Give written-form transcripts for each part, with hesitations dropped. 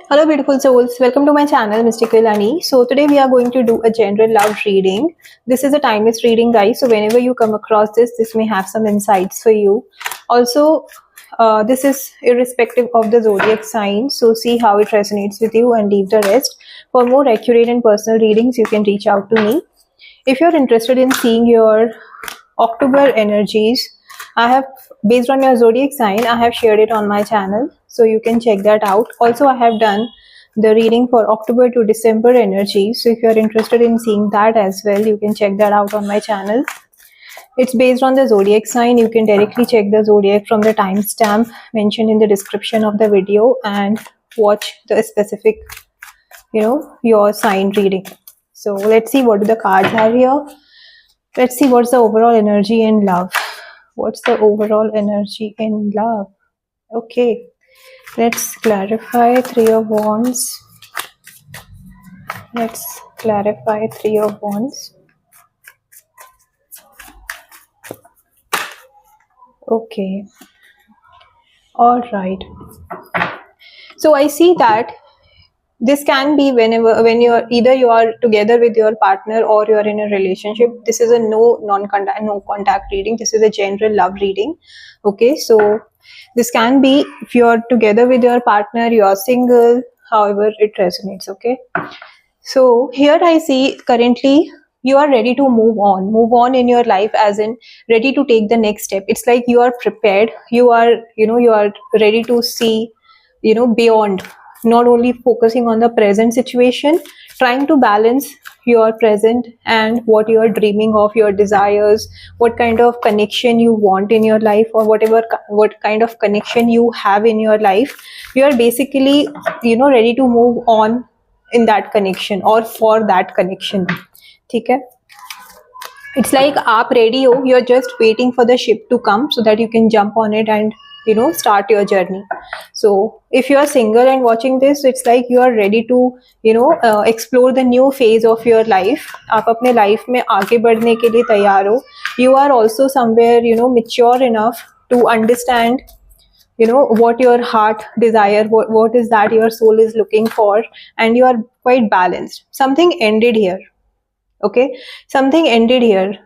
Hello beautiful souls, welcome to my channel Mystical Ani. So today we are going to do a general love reading. This is a timeless reading guys, so whenever you come across this may have some insights for you. Also, this is irrespective of the zodiac sign, so see how it resonates with you and leave the rest. For more accurate and personal readings, you can reach out to me. If you're interested in seeing your October energies, I have, based on your zodiac sign, I have shared it on my channel, so you can check that out. Also, I have done the reading for October to December energy, so if you're interested in seeing that as well, you can check that out on my channel. It's based on the zodiac sign. You can directly check the zodiac from the timestamp mentioned in the description of the video and watch the specific, your sign reading. So let's see what do the cards have here. Let's see what's the overall energy in love. What's the overall energy in love? Okay, let's clarify Three of Wands. Let's clarify Three of Wands. Okay, all right. So I see that this can be when you're either you are together with your partner or you're in a relationship. This is a no contact reading. This is a general love reading. Okay, so this can be if you're together with your partner, you're single, however it resonates. Okay, so here I see currently you are ready to move on in your life, as in ready to take the next step. It's like you are prepared, you are ready to see beyond, not only focusing on the present situation, trying to balance your present and what you are dreaming of, your desires, what kind of connection you want in your life, or what kind of connection you have in your life. You are basically ready to move on in that connection or for that connection. ठीक है, it's like आप ready हो, you're just waiting for the ship to come so that you can jump on it and start your journey. So if you are single and watching this, it's like you are ready to explore the new phase of your life. आप अपने life में आगे बढ़ने के लिए तैयार हो. You are also somewhere mature enough to understand what your heart desire, what is that your soul is looking for, and you are quite balanced. Something ended here. Okay, something ended here.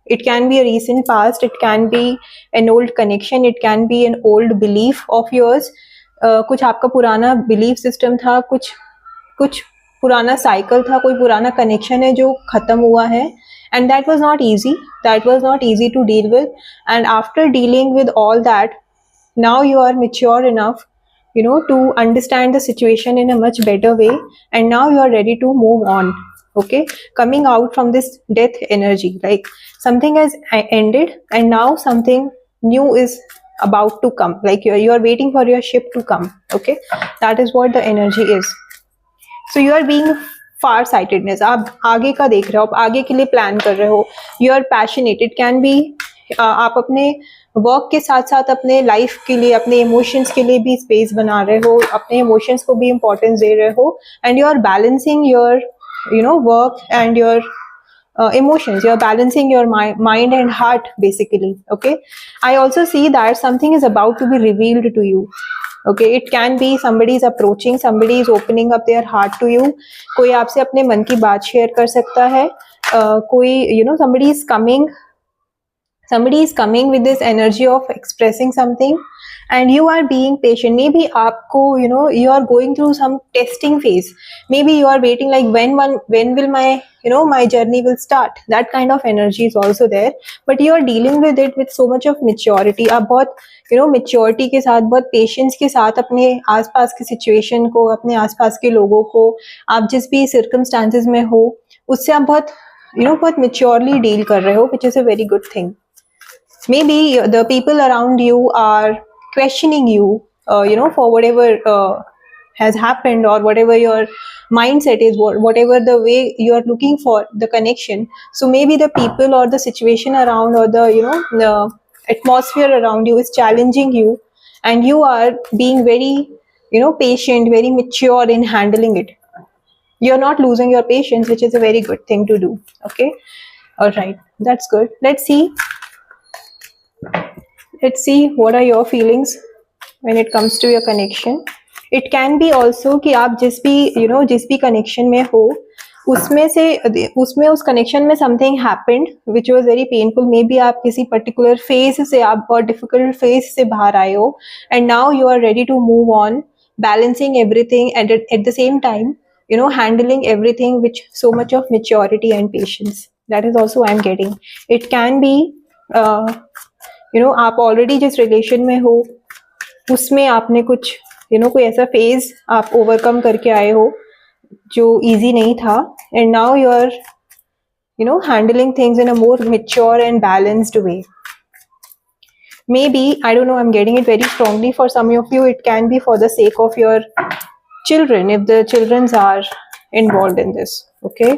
It can be a recent past, it can be an old connection, it can be an old belief of yours. कुछ आपका पुराना belief system था, कुछ पुराना cycle था, कोई पुराना connection है जो खत्म हुआ है. And that was not easy to deal with. And after dealing with all that, now you are mature enough to understand the situation in a much better way, and now you are ready to move on. Okay, coming out from this death energy, like something has ended and now something new is about to come, like you are waiting for your ship to come. Okay, that is what the energy is. So you are being far sightedness, आप आगे का देख रहे हो, आप आगे के लिए प्लान कर रहे हो. You are passionate. It can be आप अपने वर्क के साथ साथ अपने लाइफ के लिए, अपने इमोशंस के लिए भी स्पेस बना रहे हो, अपने इमोशंस को भी इम्पोर्टेंस दे रहे हो, and you are balancing your work and your emotions. You're balancing your mind and heart basically. Okay, I also see that something is about to be revealed to you. Okay, it can be somebody is approaching, somebody is opening up their heart to you. कोई आपसे अपने मन की बात share कर सकता है. कोई somebody is coming with this energy of expressing something, and you are being patient. Maybe aapko you are going through some testing phase. Maybe you are waiting like when will my my journey will start. That kind of energy is also there, but you are dealing with it with so much of maturity. आप बहुत maturity के साथ, बहुत patience के साथ अपने आसपास की situation को, अपने आसपास के लोगों को, आप जिस भी circumstances में हो उससे आप बहुत maturely deal कर रहे हो, which is a very good thing. Maybe the people around you are questioning you, for whatever has happened, or whatever your mindset is, whatever the way you are looking for the connection. So maybe the people or the situation around, or the the atmosphere around you is challenging you, and you are being very patient, very mature in handling it. You're not losing your patience, which is a very good thing to do. Okay, all right, that's good. Let's see what are your feelings when it comes to your connection. It can be also कि आप जिस भी connection में हो उसमें उस connection में something happened which was very painful, may be आप किसी पर्टिकुलर फेज से, आप बहुत डिफिकल्ट फेज से बाहर आए हो, and now you are ready to move on, balancing everything and at the same time handling everything with so much of maturity and patience. That is also I'm getting. It can be आप already जिस relation में हो उसमें आपने कुछ कोई ऐसा phase आप ओवरकम करके आए हो जो इजी नहीं था, and now you are handling things in a more mature and balanced way. Maybe, I don't know, I'm getting it very strongly. For some of you, it can be for the sake of your children, if the children are involved in this. Okay,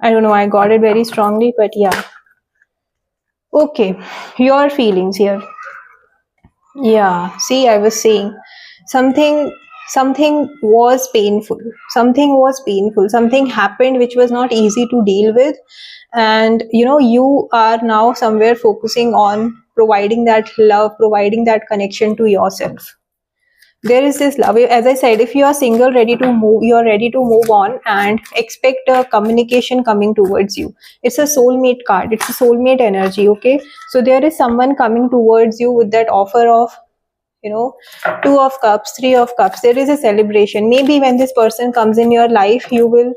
I don't know, I got it very strongly, but yeah. Okay, your feelings here. Yeah, see, I was saying something was painful, something happened which was not easy to deal with, and you are now somewhere focusing on providing that love, providing that connection to yourself. There is this love. As I said, if you are single, you are ready to move on, and expect a communication coming towards you. It's a soulmate card, it's a soulmate energy. Okay, so there is someone coming towards you with that offer of 2 of cups, 3 of cups. There is a celebration. Maybe when this person comes in your life, you will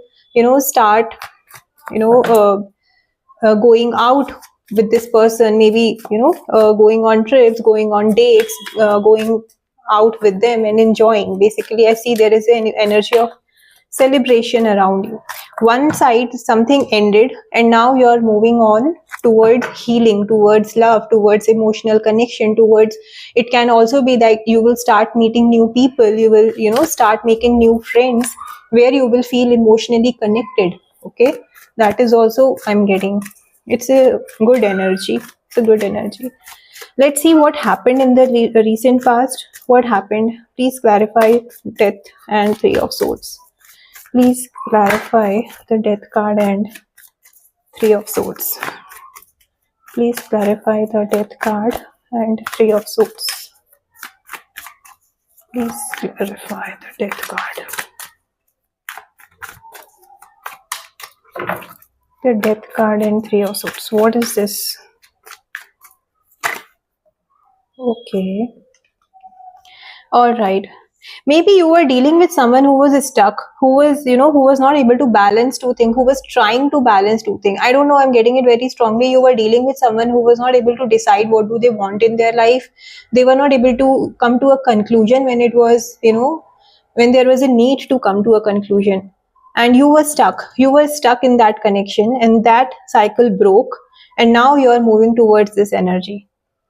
start going out with this person, maybe going on trips, going on dates, going out with them and enjoying. Basically, I see there is an energy of celebration around you. One side, something ended, and now you are moving on towards healing, towards love, towards emotional connection, towards, it can also be that you will start meeting new people, you will start making new friends where you will feel emotionally connected. Okay, that is also I'm getting. It's a good energy. It's a good energy. Let's see what happened in the recent past. What happened? Please clarify Death and 3 of Swords. Please clarify the Death card and 3 of Swords. Please clarify the Death card and 3 of Swords. Please clarify the Death card. The Death card and 3 of Swords. What is this? Okay. All right. Maybe you were dealing with someone who was stuck, who was not able to balance 2 things, who was trying to balance 2 things. I don't know, I'm getting it very strongly. You were dealing with someone who was not able to decide what do they want in their life. They were not able to come to a conclusion when it was, when there was a need to come to a conclusion. And you were stuck in that connection, and that cycle broke, and now you are moving towards this energy.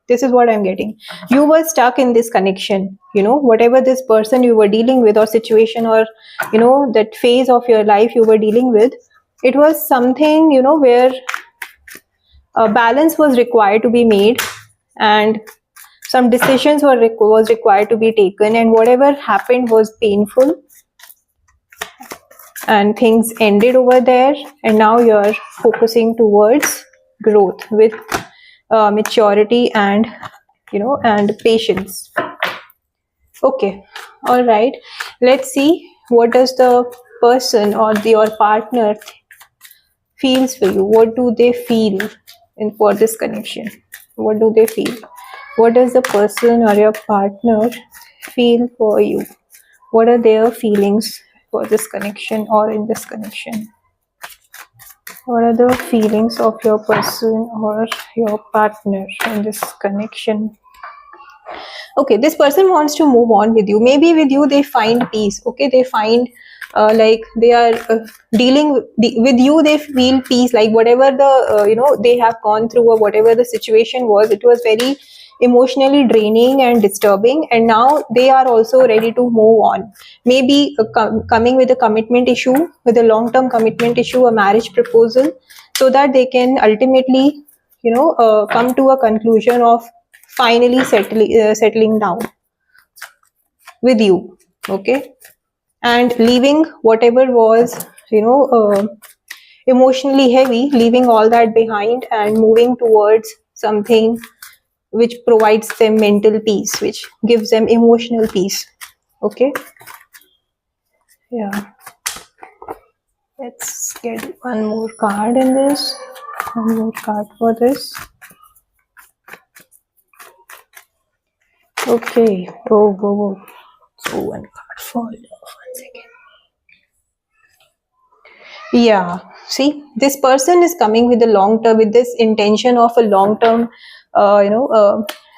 This is what I'm getting. You were stuck in this connection, whatever this person you were dealing with, or situation, or that phase of your life you were dealing with, it was something where a balance was required to be made, and some decisions was required to be taken, and whatever happened was painful, and things ended over there, and now you're focusing towards growth with maturity and and patience. Okay, all right, let's see what does the person or your partner feels for you. What do they feel for this connection? What do they feel? What does the person or your partner feel for you? What are their feelings for this connection or in this connection? What are the feelings of your person or your partner in this connection? Okay, this person wants to move on with you. Maybe with you they find peace. Okay, they find like they are dealing with you, they feel peace, like whatever the they have gone through, or whatever the situation was, it was very emotionally draining and disturbing, and now they are also ready to move on. Maybe coming with a commitment issue, with a long-term commitment issue, a marriage proposal, so that they can ultimately come to a conclusion of finally settling down with you. Okay, and leaving whatever was emotionally heavy, leaving all that behind, and moving towards something which provides them mental peace, which gives them emotional peace. Okay. Yeah. Let's get one more card in this. One more card for this. Okay. Oh. So one card fall off. 1 second. Yeah. See, this person is coming with a long term, with this intention of a long term,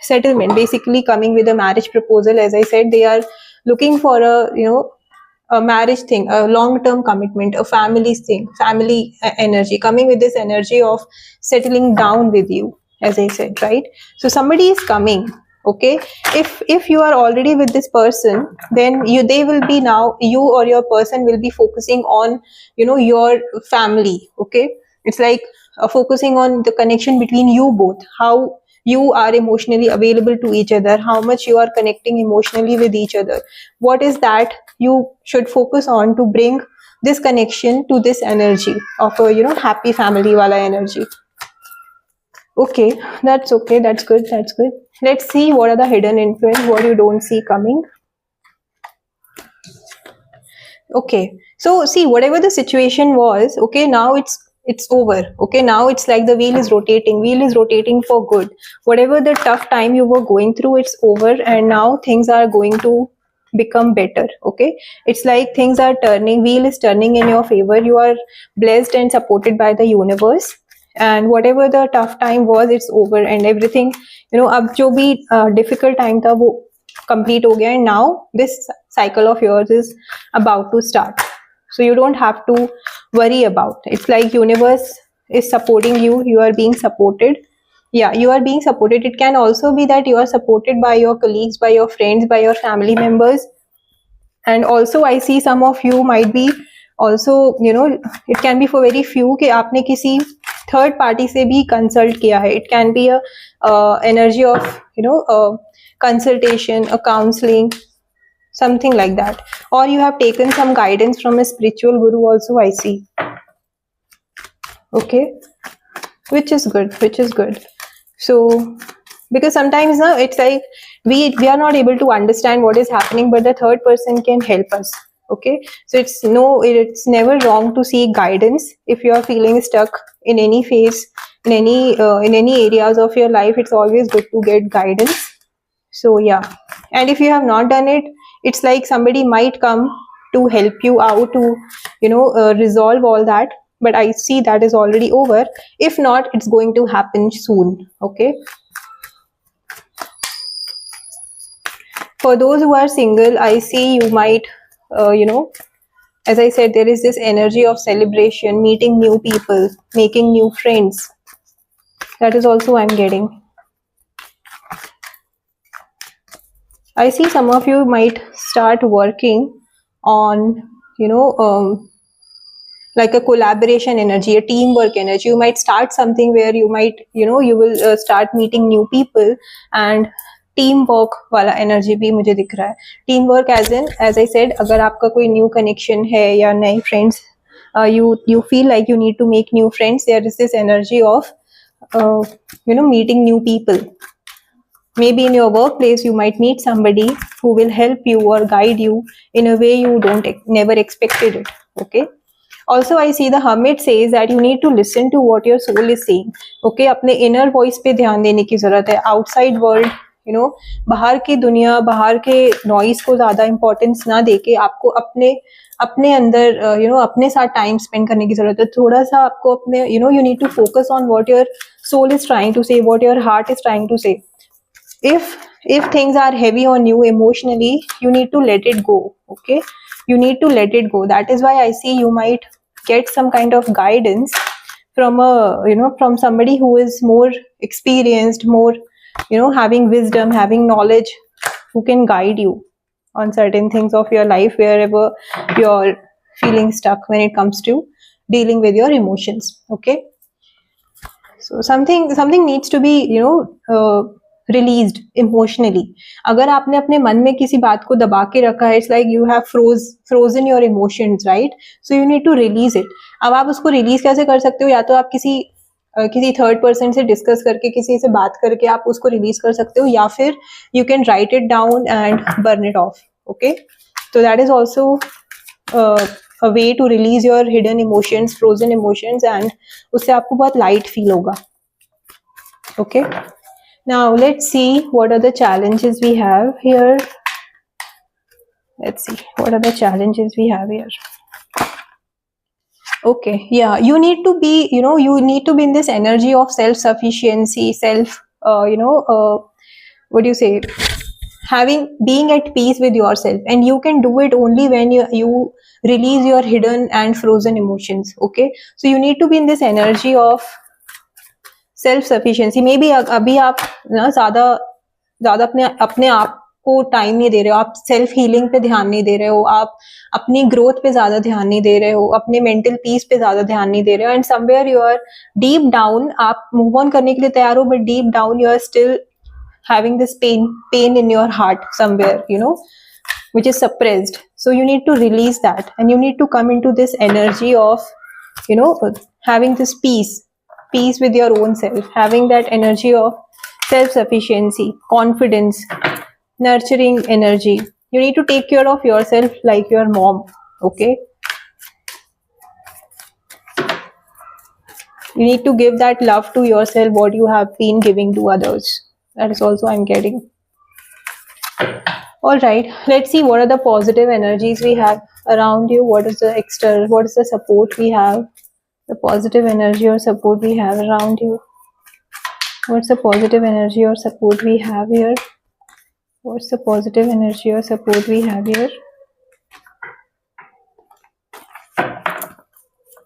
settlement. Basically, coming with a marriage proposal. As I said, they are looking for a marriage thing, a long term commitment, a family thing, family energy, coming with this energy of settling down with you, as I said, right? So somebody is coming. Okay, if you are already with this person, then they will be, now you or your person will be focusing on your family. Okay, it's like focusing on the connection between you both, how you are emotionally available to each other, how much you are connecting emotionally with each other. What is that you should focus on to bring this connection to this energy of a happy family wala energy. Okay, that's okay, that's good, that's good. Let's see what are the hidden influence, what you don't see coming. Okay, so see, whatever the situation was, okay, now it's over. Okay, now it's like the wheel is rotating for good. Whatever the tough time you were going through, it's over, and now things are going to become better. Okay, it's like things are turning, wheel is turning in your favor. You are blessed and supported by the universe, and whatever the tough time was, it's over, and everything, अब जो भी difficult time था वो complete हो गया, and now this cycle of yours is about to start. So you don't have to worry about it. It's like universe is supporting you, you are being supported. Yeah, you are being supported. It can also be that you are supported by your colleagues, by your friends, by your family members. And also I see some of you might be also, it can be for very few कि आपने किसी third party से भी consult किया है. It can be a energy of consultation, a counseling, something like that, or you have taken some guidance from a spiritual guru also, I see. Okay, which is good. So because sometimes now it's like we are not able to understand what is happening, but the third person can help us. Okay, so it's never wrong to seek guidance if you are feeling stuck in any phase, in any areas of your life. It's always good to get guidance. So yeah, and if you have not done it, it's like somebody might come to help you out to resolve all that, but I see that is already over. If not, it's going to happen soon. Okay, for those who are single, I see you might as I said, there is this energy of celebration, meeting new people, making new friends. That is also I'm getting. I see some of you might start working on like a collaboration energy, a teamwork energy. You might start something where you might you will start meeting new people, and teamwork वाला energy भी मुझे दिख रहा है. Teamwork as I said, अगर आपका कोई new connection है या नए friends, you feel like you need to make new friends, there is this energy of meeting new people. Maybe in your workplace you might meet somebody who will help you or guide you in a way you never expected it. Okay, also I see the Hermit says that you need to listen to what your soul is saying. Okay, अपने inner voice पे ध्यान देने की जरूरत है. Outside world, बाहर की दुनिया, बाहर के noise को ज्यादा importance ना देके आपको अपने अंदर अपने साथ time spend करने की जरूरत है. थोड़ा सा आपको अपने you need to focus on what your soul is trying to say, what your heart is trying to say. If things are heavy on you emotionally, you need to let it go. Okay, you need to let it go. That is why I see you might get some kind of guidance from from somebody who is more experienced, more having wisdom, having knowledge, who can guide you on certain things of your life wherever you're feeling stuck when it comes to dealing with your emotions. Okay, so something needs to be released emotionally. अगर आपने अपने मन में किसी बात को दबा के रखा है, it's like you have frozen your emotions, right? So you need to release it. अब आप उसको release कैसे कर सकते हो? या तो आप किसी थर्ड पर्सन से डिस्कस करके, किसी से बात करके आप उसको रिलीज कर सकते हो, या फिर you can write it down and burn it off. Okay, so that is also a way to release your hidden emotions, frozen emotions, and उससे आपको बहुत light feel होगा. Okay, now let's see what are the challenges we have here. Let's see what are the challenges we have here. Okay, yeah, you need to be, you need to be in this energy of self-sufficiency, what do you say, being at peace with yourself, and you can do it only when you release your hidden and frozen emotions. Okay, so you need to be in this energy of self-sufficiency. Maybe अभी आप ना ज़्यादा अपने आप को time नहीं दे रहे हो, आप सेल्फ हीलिंग पे ध्यान नहीं दे रहे हो, आप अपनी ग्रोथ पे ज्यादा ध्यान नहीं दे रहे हो, अपने मेंटल पीस पे ज्यादा ध्यान नहीं दे रहे हो, and somewhere you are deep down, आप मूव ऑन करने के लिए तैयार हो, but deep down you are still having this pain in your heart somewhere, which is suppressed. So you need to release that, and you need to come into this energy of having this peace with your own self, having that energy of self-sufficiency, confidence, nurturing energy. You need to take care of yourself like your mom. Okay, you need to give that love to yourself what you have been giving to others. That is also I'm getting. All right, let's see what are the positive energies we have around you. What is the support we have, the positive energy or support we have around you. What's the positive energy or support we have here? What's the positive energy or support we have here?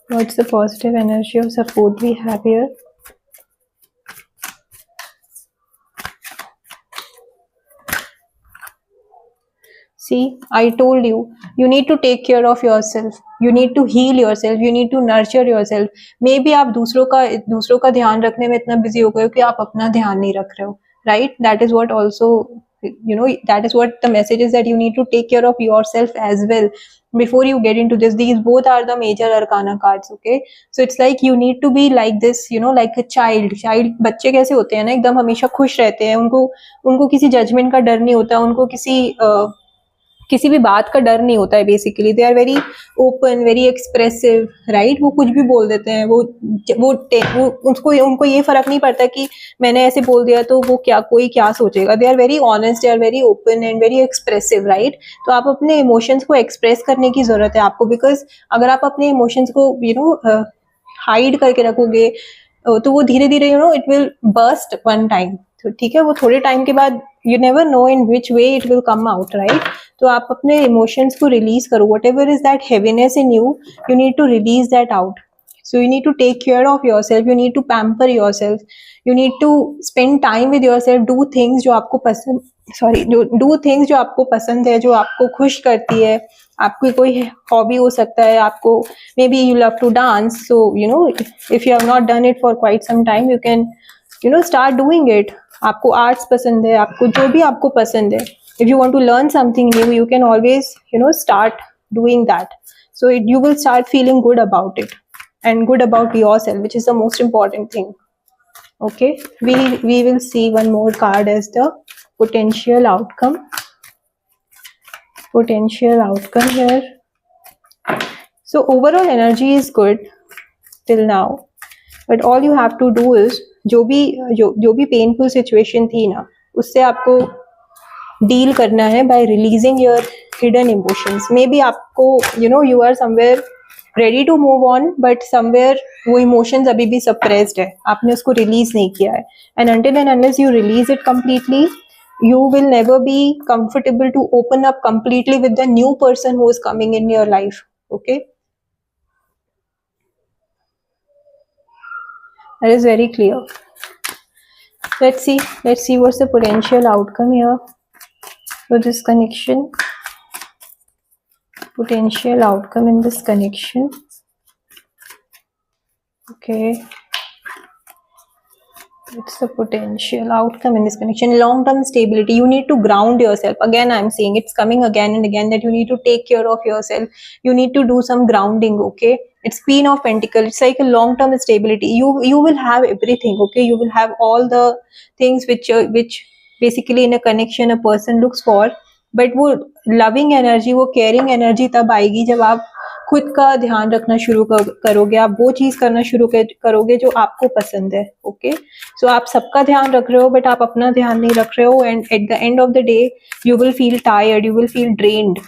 What's the positive energy or support we have here? See, I told you, you need to take care of yourself. You need to heal yourself. You need to nurture yourself. Maybe आप दूसरों का ध्यान रखने में इतना busy हो गए हो कि आप अपना ध्यान नहीं रख रहे हो, right? That is what also, that is what the message is, that you need to take care of yourself as well before you get into this. These both are the major arcana cards. Okay, so it's like you need to be like this, like a child. बच्चे कैसे होते हैं ना, एकदम हमेशा खुश रहते हैं, उनको किसी जजमेंट का डर नहीं होता, उनको किसी भी बात का डर नहीं होता है. Basically they are very open, very expressive, right? वो कुछ भी बोल देते हैं, उनको ये फर्क नहीं पड़ता कि मैंने ऐसे बोल दिया तो कोई क्या सोचेगा. They are very honest, they are very open and very expressive, right? तो आप अपने इमोशंस को एक्सप्रेस करने की जरूरत है आपको, बिकॉज अगर आप अपने इमोशंस को हाइड करके रखोगे तो वो धीरे धीरे it will burst one time. तो ठीक है, वो थोड़े टाइम के बाद you never know in which way it will come out, right? तो आप अपने emotions को release करो. Whatever is that heaviness in you, you need to release that out. So you need to take care of yourself. You need to pamper yourself. You need to spend time with yourself. Do things जो आपको पसंद है, जो आपको खुश करती है. आपकी कोई हॉबी हो सकता है, आपको maybe you love to dance. So if you have not done it for quite some time, you can start doing it. आपको आर्ट्स पसंद है, आपको जो भी आपको पसंद है, if you want to learn something new, you can always start doing that. So you will start feeling good about it and good about yourself, which is the most important thing. Okay, we will see one more card as the potential outcome here. So overall energy is good till now, but all you have to do is जो भी painful situation थी ना, उससे आपको deal करना है by releasing your hidden emotions. Maybe आपको you are somewhere ready to move on, but somewhere वो इमोशंस अभी भी सप्रेस्ड है, आपने उसको रिलीज नहीं किया है. And until and unless you release it completely, you will never be comfortable to open up completely with the new person who is coming in your life. Okay, that is very clear. Let's see what's the potential outcome here for this connection. Potential outcome in this connection. Okay, it's the potential outcome in this connection. Long-term stability. You need to ground yourself. Again, I'm saying it's coming again and again that you need to take care of yourself. You need to do some grounding. Okay, it's Queen of Pentacles. It's like a long-term stability. You will have everything. Okay, you will have all the things which basically in a connection a person looks for. But वो loving energy, वो caring energy तब आएगी जब आप खुद का ध्यान रखना शुरू करोगे, आप वो चीज करना शुरू करोगे जो आपको पसंद है. ओके, सो आप सबका ध्यान रख रहे हो बट आप अपना ध्यान नहीं रख रहे हो, and at the end of the day you will feel tired, you will feel drained.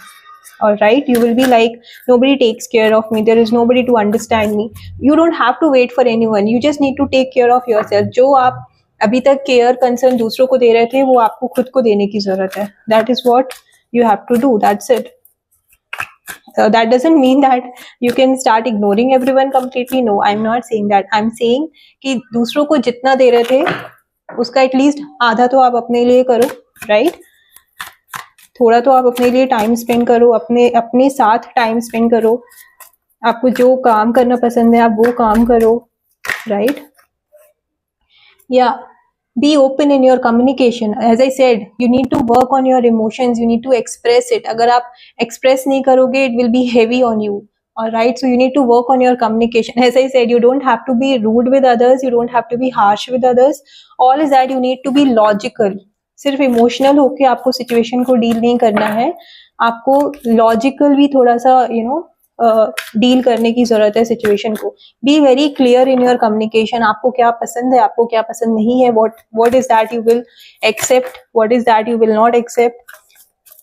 All right, you will be like, nobody takes care of me, there is nobody to understand me. You don't have to wait for anyone, you just need to take care of yourself. जो आप अभी तक care concern दूसरों को दे रहे थे वो आपको खुद को देने की जरूरत है. That is what you have to do, that's it. That doesn't mean that you can start ignoring everyone completely. No, I'm not saying that. I'm saying कि दूसरों को जितना दे रहे थे उसका एटलीस्ट आधा तो आप अपने लिए करो, राइट? थोड़ा तो आप अपने लिए टाइम स्पेंड करो, अपने साथ टाइम स्पेंड करो. आपको जो काम करना पसंद है आप वो काम करो, राइट? या be open in your communication. As I said, you need to work on your emotions, you need to express it. अगर आप express नहीं करोगे, it will be heavy on you. All right, so you need to work on your communication. As I said, you don't have to be rude with others, you don't have to be harsh with others. All is that you need to be logical. सिर्फ emotional होके आपको situation को deal नहीं करना है, आपको logical भी थोड़ा सा डील करने की जरूरत है सिचुएशन को. Be very clear in your communication. आपको क्या पसंद है, आपको क्या पसंद नहीं है, what is that you will accept, what is that you will not accept.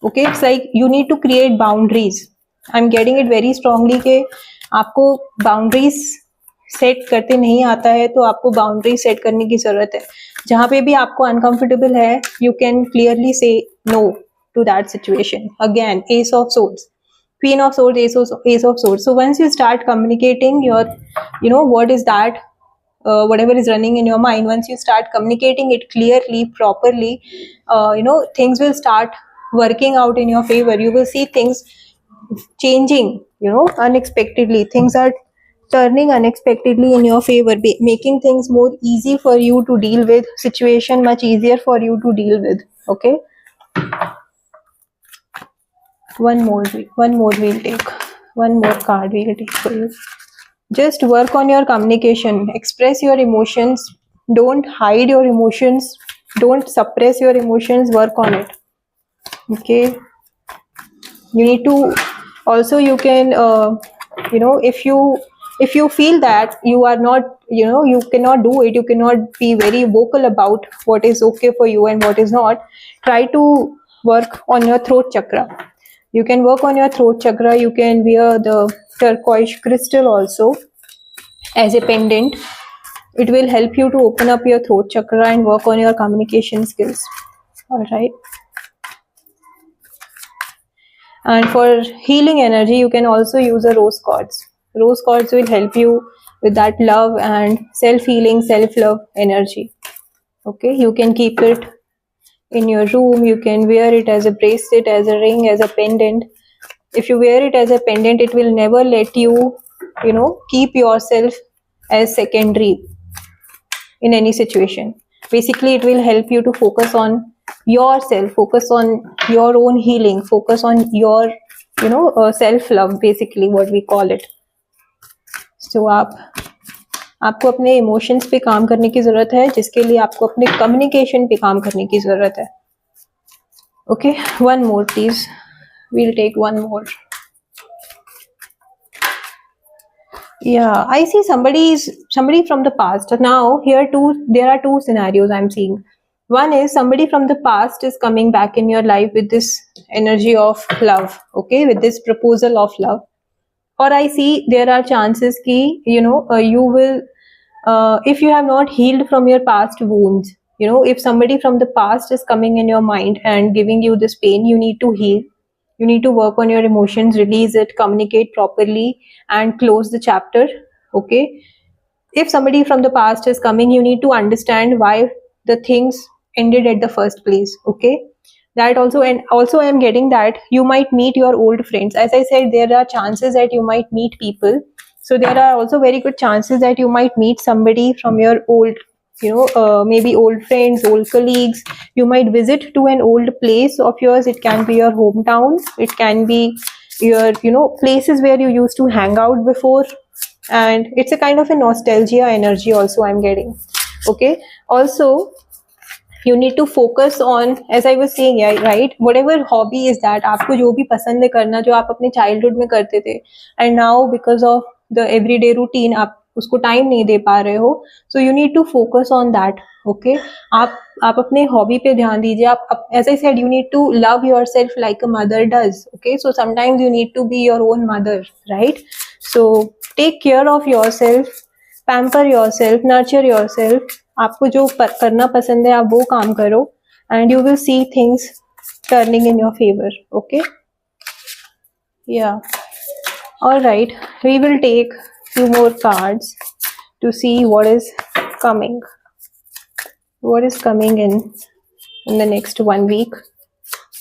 Okay, it's like you need to create boundaries. I'm getting it very strongly कि आपको बाउंड्रीज सेट करते नहीं आता है तो आपको बाउंड्री सेट करने की जरूरत है. जहां पे भी आपको अनकंफर्टेबल है, you can clearly say no to that situation. Again, ace of swords, Queen of Swords, Ace of Swords. So once you start communicating your, what is that, whatever is running in your mind, once you start communicating it clearly, properly, things will start working out in your favor. You will see things changing, unexpectedly. Things are turning unexpectedly in your favor, making things more easy for you to deal with, situation much easier for you to deal with. Okay. One more we'll take. One more card we'll take for you. Just work on your communication. Express your emotions. Don't hide your emotions. Don't suppress your emotions. Work on it. Okay. You need to also, you can, if you feel that you are not, you cannot do it, you cannot be very vocal about what is okay for you and what is not, try to work on your throat chakra. You can work on your throat chakra. You can wear the turquoise crystal also as a pendant. It will help you to open up your throat chakra and work on your communication skills. All right. And for healing energy, you can also use a rose quartz. Rose quartz will help you with that love and self-healing, self-love energy. Okay, you can keep it in your room. You can wear it as a bracelet, as a ring, as a pendant. If you wear it as a pendant, it will never let you, keep yourself as secondary in any situation. Basically, it will help you to focus on yourself, focus on your own healing, focus on your, self-love, basically what we call it. So आपको अपने emotions पे काम करने की जरूरत है, जिसके लिए आपको अपने कम्युनिकेशन पे काम करने की जरूरत है. Okay, one more please. We'll take one more. Yeah, I see somebody from the past. Now here there are two scenarios I'm seeing. One is somebody from the past is coming back in your life with this energy of love, okay, with this proposal of love. Or I see there are chances ki, you will, if you have not healed from your past wounds, if somebody from the past is coming in your mind and giving you this pain, you need to heal. You need to work on your emotions, release it, communicate properly, and close the chapter. Okay. If somebody from the past is coming, you need to understand why the things ended at the first place. Okay. That also, and also I am getting that you might meet your old friends. As I said, there are chances that you might meet people. So there are also very good chances that you might meet somebody from your old, maybe old friends, old colleagues. You might visit to an old place of yours. It can be your hometown. It can be your, places where you used to hang out before. And it's a kind of a nostalgia energy also I'm getting. Okay. Also, You need to focus on, as I was saying, yeah, right, whatever hobby is that, आपको जो भी पसंद है करना, जो आप अपने childhood में करते थे, and now because of the everyday routine आप उसको टाइम नहीं दे पा रहे हो, so you need to focus on that. Okay, आप अपने हॉबी पे ध्यान दीजिए. आप, as I said, you need to love yourself like a mother does. Okay, so sometimes you need to be your own mother, right? So take care of yourself, pamper yourself, nurture yourself. आपको जो करना पसंद है आप वो काम करो, and you will see things turning in your favor. Okay, yeah, all right, we will take few more cards to see what is coming in the next 1 week.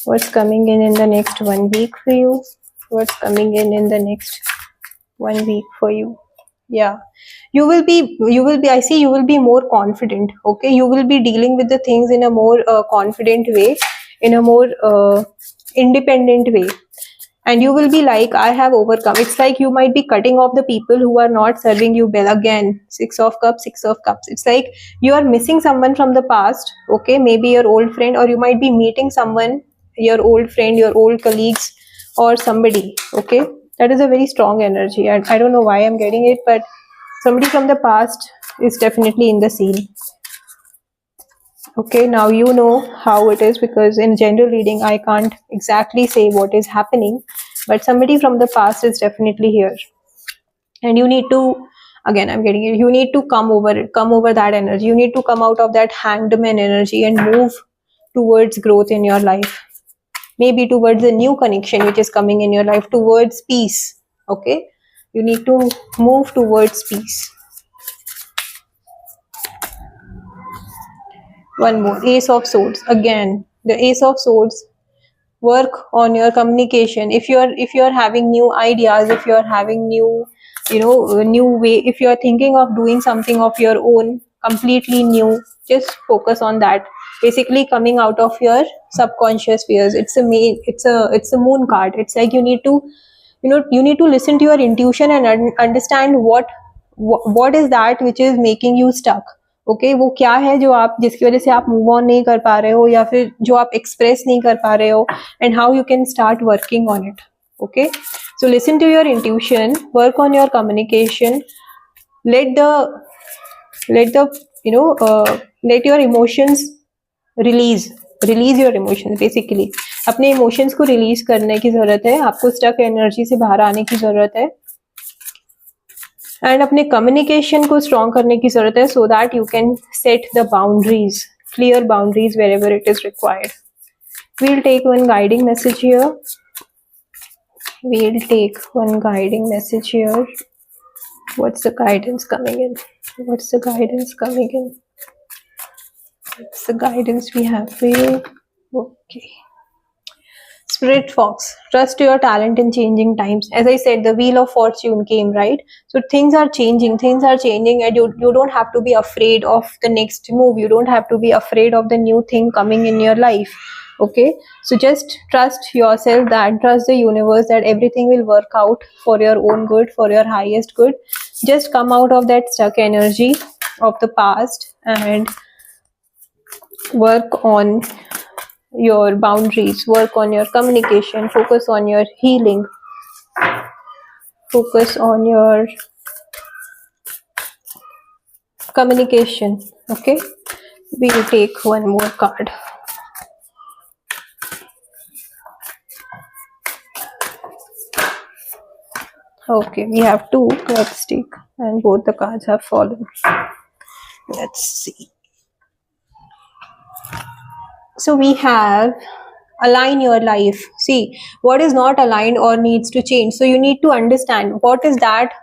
What's coming in the next 1 week for you? What's coming in the next 1 week for you? Yeah, you will be, I see you will be more confident. Okay, you will be dealing with the things in a more confident way, in a more independent way, and you will be like, I have overcome. It's like you might be cutting off the people who are not serving you well. Again, 6 of cups, 6 of cups. It's like you are missing someone from the past. Okay, maybe your old friend, or you might be meeting someone, your old friend, your old colleagues, or somebody. Okay, that is a very strong energy. I don't know why I'm getting it, but somebody from the past is definitely in the scene. Okay, now you know how it is, because in general reading I can't exactly say what is happening, but somebody from the past is definitely here, and you need to, again I'm getting it, you need to come over that energy. You need to come out of that hanged man energy and move towards growth in your life, maybe towards a new connection which is coming in your life, towards peace. Okay, you need to move towards peace. One more, Ace of Swords. Again, the Ace of Swords. Work on your communication. If you're having new ideas, if you're having new, new way, if you're thinking of doing something of your own, completely new, just focus on that. Basically, coming out of your subconscious fears. It's a moon card. It's like you need to listen to your intuition and understand what is that which is making you stuck. Okay, वो क्या है जो आप, जिसकी वजह से आप move on नहीं कर पा रहे हो, या फिर जो आप एक्सप्रेस नहीं कर पा रहे हो, and how you can start working on it. Okay, so listen to your intuition, work on your communication, let your emotions release your emotions. Basically अपने इमोशंस को रिलीज करने की जरूरत है, आपको स्टक एनर्जी से बाहर आने की जरूरत है, एंड अपने कम्युनिकेशन को स्ट्रॉन्ग करने की जरूरत है, so that you can set the boundaries, clear boundaries wherever it is required. We'll take one guiding message here. What's the guidance coming in? What's the guidance we have for you? Okay. Spirit Fox, trust your talent in changing times. As I said, the Wheel of Fortune came, right? So things are changing, and you don't have to be afraid of the next move. You don't have to be afraid of the new thing coming in your life. Okay, so just trust yourself, that trust the universe, that everything will work out for your own good, for your highest good. Just come out of that stuck energy of the past and work on your boundaries, work on your communication, focus on your healing, focus on your communication. Okay, we will take one more card. Okay, we have two cards stick and both the cards have fallen. Let's see. So we have align your life. See what is not aligned or needs to change. So you need to understand what is that,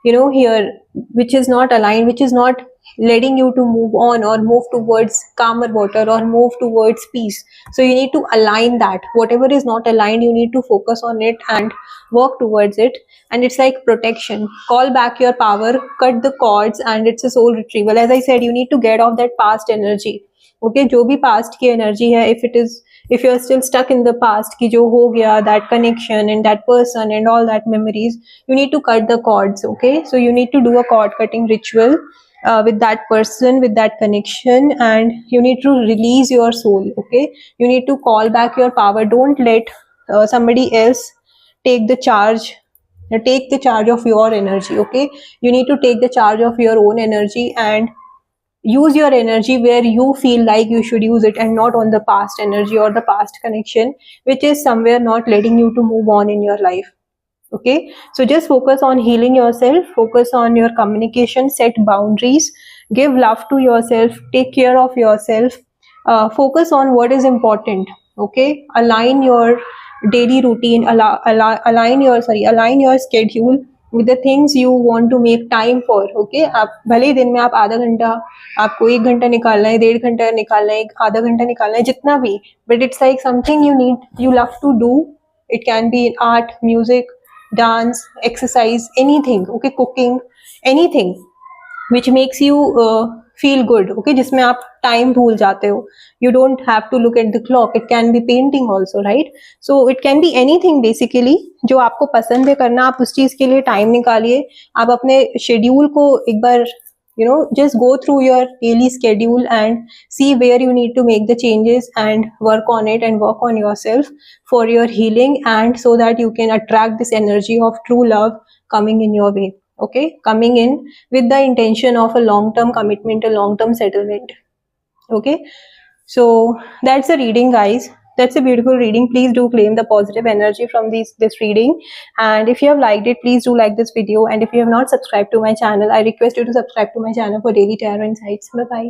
here, which is not aligned, which is not letting you to move on or move towards calmer water or move towards peace. So you need to align that. Whatever is not aligned, you need to focus on it and work towards it. And it's like protection. Call back your power, cut the cords, and it's a soul retrieval. As I said, you need to get off that past energy. Okay, जो भी past की energy है, if you're still stuck in the past कि जो हो गया, that connection and that person and all that memories, you need to cut the cords. Okay, so you need to do a cord cutting ritual with that person, with that connection, and you need to release your soul. Okay, you need to call back your power. Don't let somebody else take the charge. Take the charge of your energy. Okay, you need to take the charge of your own energy and use your energy where you feel like you should use it, and not on the past energy or the past connection which is somewhere not letting you to move on in your life. Okay, so just focus on healing yourself, focus on your communication, set boundaries, give love to yourself, take care of yourself, focus on what is important. Okay, align your daily routine, align your schedule with the things you want to make time for. Okay, आप भले ही दिन में आप आधा घंटा, आपको 1 घंटा निकालना है, 1.5 घंटा निकालना है, आधा घंटा निकालना है, जितना भी, but it's like something you love to do. It can be art, music, dance, exercise, anything. Okay, cooking, anything which makes you feel good. Okay, जिसमें आप time भूल जाते हो. You don't have to look at the clock. It can be painting also, right? So it can be anything basically जो आपको पसंद है करना, आप उस चीज के लिए time निकालिए. आप अपने schedule को एक बार just go through your daily schedule and see where you need to make the changes and work on it and work on yourself for your healing, and so that you can attract this energy of true love coming in your way. Okay, coming in with the intention of a long-term commitment, a long-term settlement. Okay, so that's the reading, guys. That's a beautiful reading. Please do claim the positive energy from this reading, and if you have liked it, please do like this video, and if you have not subscribed to my channel, I request you to subscribe to my channel for daily tarot insights. Bye bye.